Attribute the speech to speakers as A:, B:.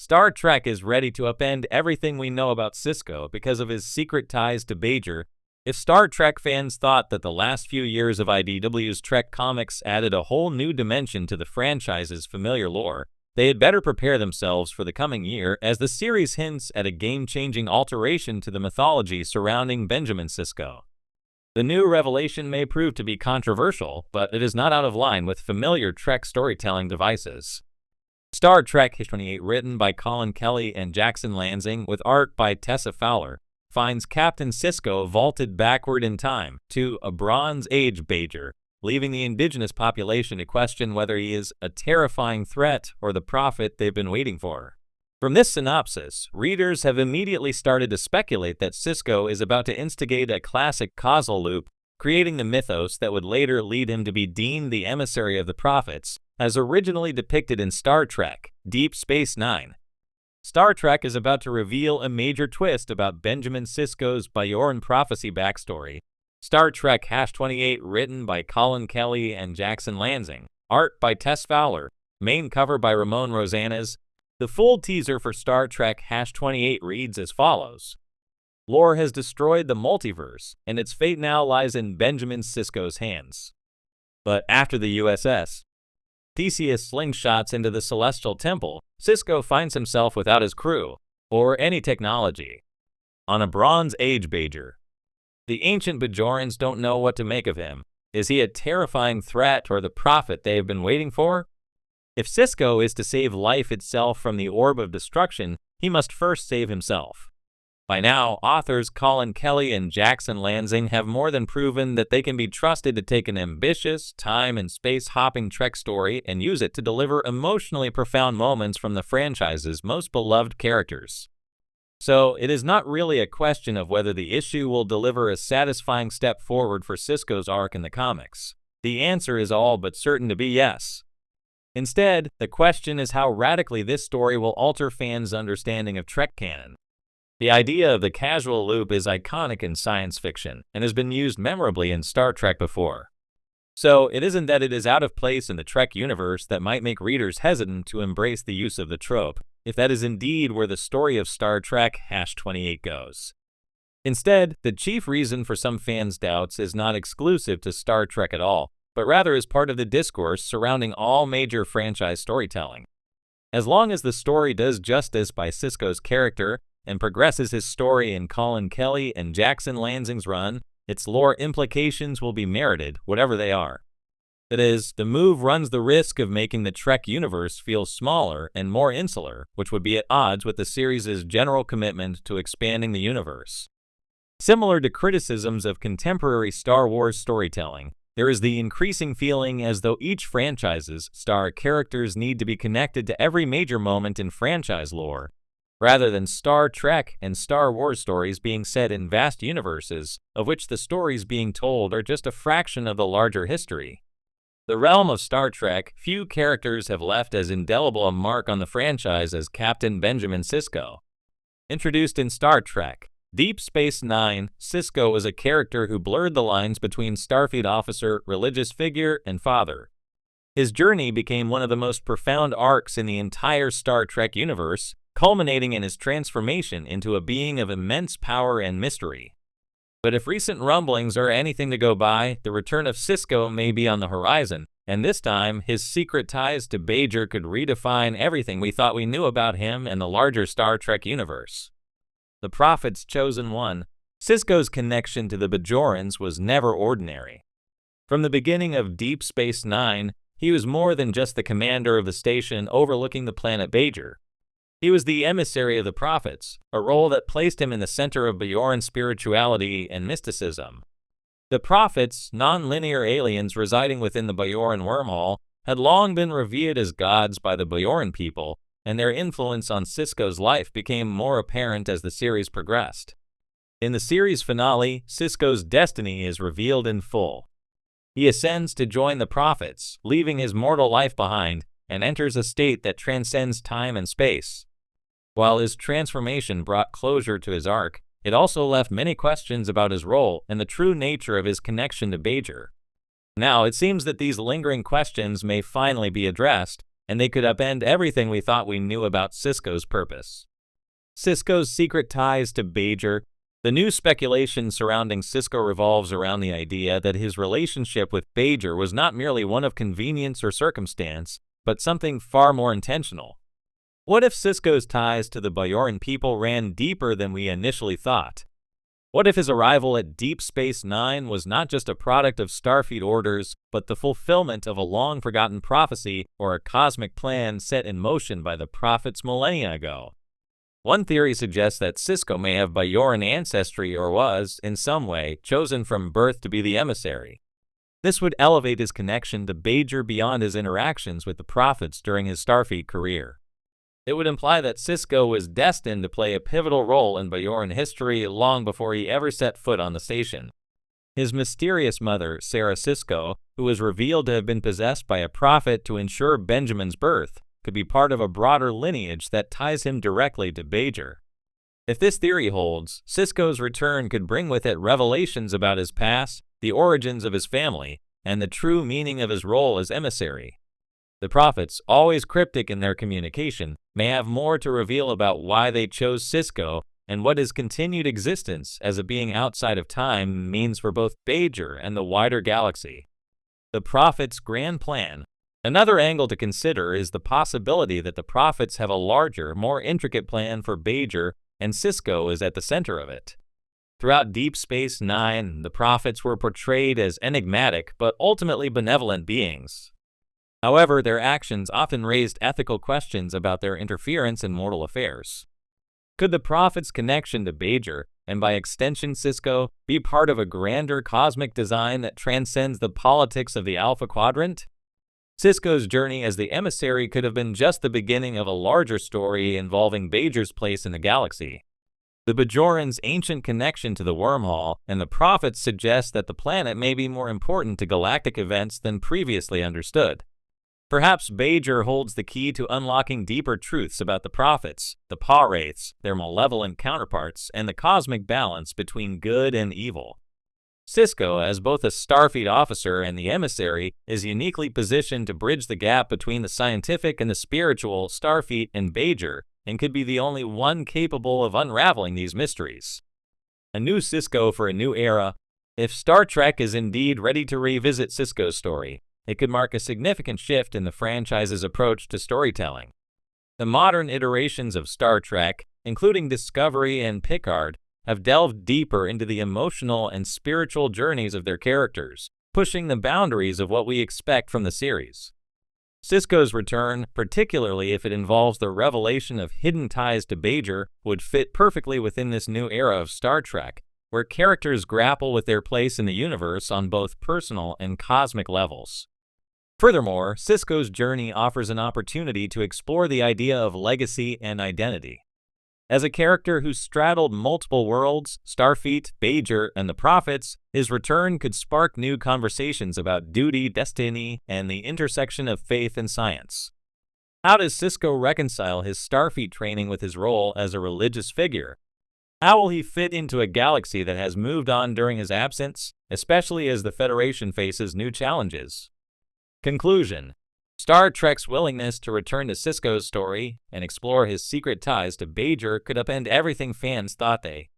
A: Star Trek is ready to upend everything we know about Sisko because of his secret ties to Bajor. If Star Trek fans thought that the last few years of IDW's Trek comics added a whole new dimension to the franchise's familiar lore, they had better prepare themselves for the coming year, as the series hints at a game-changing alteration to the mythology surrounding Benjamin Sisko. The new revelation may prove to be controversial, but it is not out of line with familiar Trek storytelling devices. Star Trek H-28, written by Colin Kelly and Jackson Lansing with art by Tessa Fowler, finds Captain Sisko vaulted backward in time to a Bronze Age Bajor, leaving the indigenous population to question whether he is a terrifying threat or the prophet they've been waiting for. From this synopsis, readers have immediately started to speculate that Sisko is about to instigate a classic causal loop, creating the mythos that would later lead him to be deemed the emissary of the prophets, as originally depicted in Star Trek: Deep Space Nine. Star Trek is about to reveal a major twist about Benjamin Sisko's Bajoran prophecy backstory. Star Trek H-28, written by Colin Kelly and Jackson Lansing, art by Tess Fowler, main cover by Ramon Rosanas. The full teaser for Star Trek H-28 reads as follows. Lore has destroyed the multiverse, and its fate now lies in Benjamin Sisko's hands. But after the USS Theseus slingshots into the Celestial Temple, Sisko finds himself without his crew, or any technology, on a Bronze Age Bajor. The ancient Bajorans don't know what to make of him. Is he a terrifying threat or the prophet they have been waiting for? If Sisko is to save life itself from the orb of destruction, he must first save himself. By now, authors Colin Kelly and Jackson Lansing have more than proven that they can be trusted to take an ambitious, time and space-hopping Trek story and use it to deliver emotionally profound moments from the franchise's most beloved characters. So, it is not really a question of whether the issue will deliver a satisfying step forward for Sisko's arc in the comics. The answer is all but certain to be yes. Instead, the question is how radically this story will alter fans' understanding of Trek canon. The idea of the causal loop is iconic in science fiction and has been used memorably in Star Trek before. So, it isn't that it is out of place in the Trek universe that might make readers hesitant to embrace the use of the trope, if that is indeed where the story of Star Trek H-28 goes. Instead, the chief reason for some fans' doubts is not exclusive to Star Trek at all, but rather is part of the discourse surrounding all major franchise storytelling. As long as the story does justice by Sisko's character and progresses his story in Colin Kelly and Jackson Lansing's run, its lore implications will be merited, whatever they are. That is, the move runs the risk of making the Trek universe feel smaller and more insular, which would be at odds with the series' general commitment to expanding the universe. Similar to criticisms of contemporary Star Wars storytelling, there is the increasing feeling as though each franchise's star characters need to be connected to every major moment in franchise lore, rather than Star Trek and Star Wars stories being set in vast universes, of which the stories being told are just a fraction of the larger history. The realm of Star Trek, few characters have left as indelible a mark on the franchise as Captain Benjamin Sisko. Introduced in Star Trek: Deep Space Nine, Sisko is a character who blurred the lines between Starfleet officer, religious figure, and father. His journey became one of the most profound arcs in the entire Star Trek universe, culminating in his transformation into a being of immense power and mystery. But if recent rumblings are anything to go by, the return of Sisko may be on the horizon, and this time, his secret ties to Bajor could redefine everything we thought we knew about him and the larger Star Trek universe. The Prophet's Chosen One, Sisko's connection to the Bajorans was never ordinary. From the beginning of Deep Space Nine, he was more than just the commander of the station overlooking the planet Bajor. He was the emissary of the prophets, a role that placed him in the center of Bajoran spirituality and mysticism. The prophets, non-linear aliens residing within the Bajoran wormhole, had long been revered as gods by the Bajoran people, and their influence on Sisko's life became more apparent as the series progressed. In the series finale, Sisko's destiny is revealed in full. He ascends to join the prophets, leaving his mortal life behind, and enters a state that transcends time and space. While his transformation brought closure to his arc, it also left many questions about his role and the true nature of his connection to Bajor. Now, it seems that these lingering questions may finally be addressed, and they could upend everything we thought we knew about Sisko's purpose. Sisko's secret ties to Bajor. The new speculation surrounding Sisko revolves around the idea that his relationship with Bajor was not merely one of convenience or circumstance, but something far more intentional. What if Sisko's ties to the Bajoran people ran deeper than we initially thought? What if his arrival at Deep Space Nine was not just a product of Starfleet orders, but the fulfillment of a long-forgotten prophecy or a cosmic plan set in motion by the prophets millennia ago? One theory suggests that Sisko may have Bajoran ancestry or was, in some way, chosen from birth to be the emissary. This would elevate his connection to Bajor beyond his interactions with the prophets during his Starfleet career. It would imply that Sisko was destined to play a pivotal role in Bajoran history long before he ever set foot on the station. His mysterious mother, Sarah Sisko, who was revealed to have been possessed by a prophet to ensure Benjamin's birth, could be part of a broader lineage that ties him directly to Bajor. If this theory holds, Sisko's return could bring with it revelations about his past, the origins of his family, and the true meaning of his role as emissary. The prophets, always cryptic in their communication, may have more to reveal about why they chose Sisko and what his continued existence as a being outside of time means for both Bajor and the wider galaxy. The prophets' grand plan. Another angle to consider is the possibility that the prophets have a larger, more intricate plan for Bajor, and Sisko is at the center of it. Throughout Deep Space Nine, the prophets were portrayed as enigmatic but ultimately benevolent beings. However, their actions often raised ethical questions about their interference in mortal affairs. Could the prophets' connection to Bajor, and by extension Sisko, be part of a grander cosmic design that transcends the politics of the Alpha Quadrant? Sisko's journey as the emissary could have been just the beginning of a larger story involving Bajor's place in the galaxy. The Bajorans' ancient connection to the wormhole and the prophets suggest that the planet may be more important to galactic events than previously understood. Perhaps Bajor holds the key to unlocking deeper truths about the prophets, the Paw-wraiths, their malevolent counterparts, and the cosmic balance between good and evil. Sisko, as both a Starfleet officer and the emissary, is uniquely positioned to bridge the gap between the scientific and the spiritual Starfleet and Bajor, and could be the only one capable of unraveling these mysteries. A new Sisko for a new era. If Star Trek is indeed ready to revisit Sisko's story, it could mark a significant shift in the franchise's approach to storytelling. The modern iterations of Star Trek, including Discovery and Picard, have delved deeper into the emotional and spiritual journeys of their characters, pushing the boundaries of what we expect from the series. Sisko's return, particularly if it involves the revelation of hidden ties to Bajor, would fit perfectly within this new era of Star Trek, where characters grapple with their place in the universe on both personal and cosmic levels. Furthermore, Sisko's journey offers an opportunity to explore the idea of legacy and identity. As a character who straddled multiple worlds, Starfleet, Bajor, and the prophets, his return could spark new conversations about duty, destiny, and the intersection of faith and science. How does Sisko reconcile his Starfleet training with his role as a religious figure? How will he fit into a galaxy that has moved on during his absence, especially as the Federation faces new challenges? Conclusion. Star Trek's willingness to return to Sisko's story and explore his secret ties to Bajor could upend everything fans thought they